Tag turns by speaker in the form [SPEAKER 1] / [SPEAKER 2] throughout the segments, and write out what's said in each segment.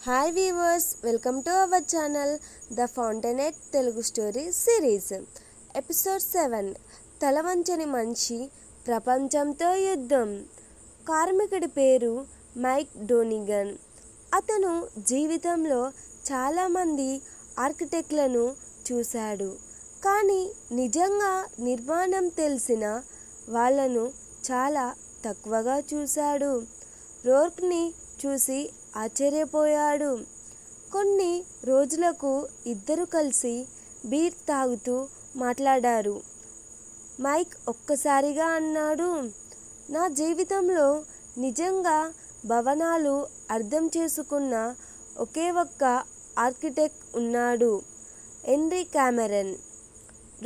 [SPEAKER 1] Hi viewers, welcome to our channel the ఫౌంటైనెట్ Telugu story series. Episode 7 తలవంచని మనిషి ప్రపంచంతో యుద్ధం. కార్మికుడి పేరు మైక్ డోనిగన్. అతను జీవితంలో చాలామంది ఆర్కిటెక్ట్లను చూశాడు, కానీ నిజంగా నిర్మాణం తెలిసిన వాళ్ళను చాలా తక్కువగా చూశాడు. రోర్క్ని చూసి ఆశ్చర్యపోయాడు. కొన్ని రోజులకు ఇద్దరు కలిసి బీర్ తాగుతూ మాట్లాడారు. మైక్ ఒక్కసారిగా అన్నాడు, నా జీవితంలో నిజంగా భవనాలు అర్థం చేసుకున్న ఒకే ఒక్క ఆర్కిటెక్ట్ ఉన్నాడు, హెన్రీ కామెరన్.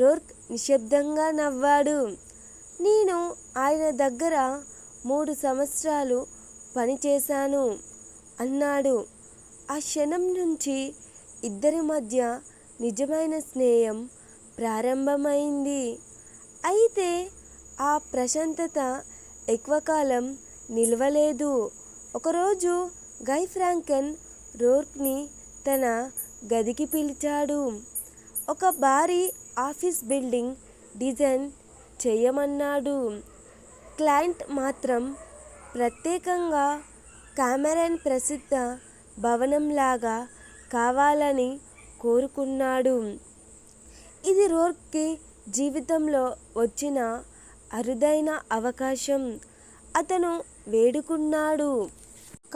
[SPEAKER 1] రోర్క్ నిశ్శబ్దంగా నవ్వాడు. నేను ఆయన దగ్గర 3 సంవత్సరాలు పనిచేశాను అన్నాడు. ఆ క్షణం నుంచి ఇద్దరి మధ్య నిజమైన స్నేహం ప్రారంభమైంది. అయితే ఆ ప్రశాంతత ఎక్కువ కాలం నిలవలేదు. ఒకరోజు గై ఫ్రాంకెన్ రోర్క్ని తన గదికి పిలిచాడు. ఒక భారీ ఆఫీస్ బిల్డింగ్ డిజైన్ చేయమన్నాడు. క్లయింట్ మాత్రం ప్రత్యేకంగా కామెరన్ ప్రసిద్ధ భవనంలాగా కావాలని కోరుకున్నాడు. ఇది రోర్క్కి జీవితంలో వచ్చిన అరుదైన అవకాశం. అతను వేడుకున్నాడు,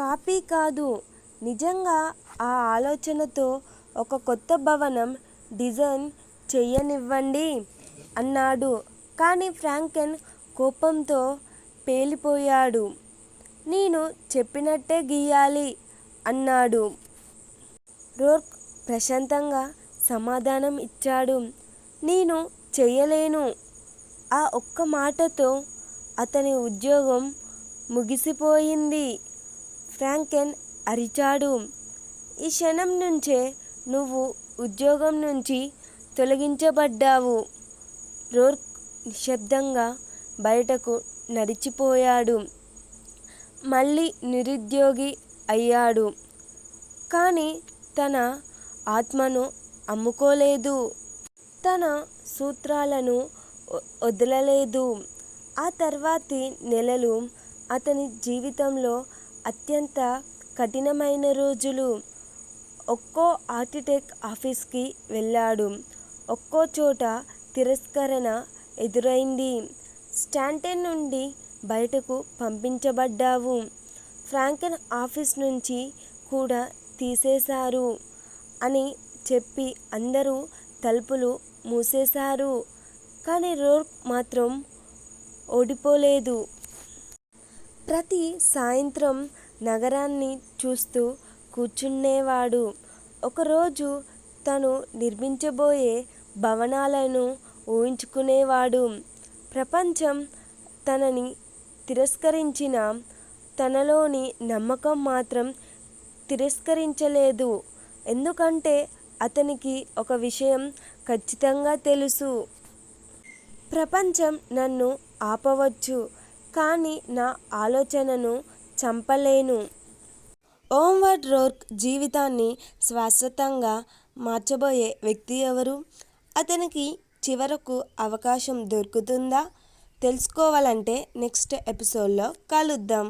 [SPEAKER 1] కాపీ కాదు, నిజంగా ఆ ఆలోచనతో ఒక కొత్త భవనం డిజైన్ చెయ్యనివ్వండి అన్నాడు. కానీ ఫ్రాంకెన్ కోపంతో పేలిపోయాడు. నేను చెప్పినట్టే గీయాలి అన్నాడు. రోర్క్ ప్రశాంతంగా సమాధానం ఇచ్చాడు, నేను చెయ్యలేను. ఆ ఒక్క మాటతో అతని ఉద్యోగం ముగిసిపోయింది. ఫ్రాంకెన్ అరిచాడు, ఈ క్షణం నుంచే నువ్వు ఉద్యోగం నుంచి తొలగించబడ్డావు. రోర్క్ నిశ్శబ్దంగా బయటకు నడిచిపోయాడు. మళ్ళీ నిరుద్యోగి అయ్యాడు, కానీ తన ఆత్మను అమ్ముకోలేదు. తన సూత్రాలను వదలలేదు. ఆ తర్వాతి నెలలు అతని జీవితంలో అత్యంత కఠినమైన రోజులు. ఒక్కో ఆర్కిటెక్ట్ ఆఫీస్కి వెళ్ళాడు. ఒక్కో చోట తిరస్కరణ ఎదురైంది. స్టాంటన్ నుండి బయటకు పంపించబడ్డావు, ఫ్రాంకెన్ ఆఫీస్ నుంచి కూడా తీసేశారు అని చెప్పి అందరూ తలుపులు మూసేశారు. కానీ రోర్క్ మాత్రం ఓడిపోలేదు. ప్రతి సాయంత్రం నగరాన్ని చూస్తూ కూర్చునేవాడు. ఒకరోజు తను నిర్మించబోయే భవనాలను ఊహించుకునేవాడు. ప్రపంచం తనని తిరస్కరించిన తనలోని నమ్మకం మాత్రం తిరస్కరించలేదు. ఎందుకంటే అతనికి ఒక విషయం ఖచ్చితంగా తెలుసు, ప్రపంచం నన్ను ఆపవచ్చు, కానీ నా ఆలోచనను చంపలేను. హోవర్డ్ రోర్క్ జీవితాన్ని శాశ్వతంగా మార్చబోయే వ్యక్తి ఎవరు? అతనికి చివరకు అవకాశం దొరుకుతుందా? తెలుసుకోవాలంటే నెక్స్ట్ ఎపిసోడ్లో కలుద్దాం.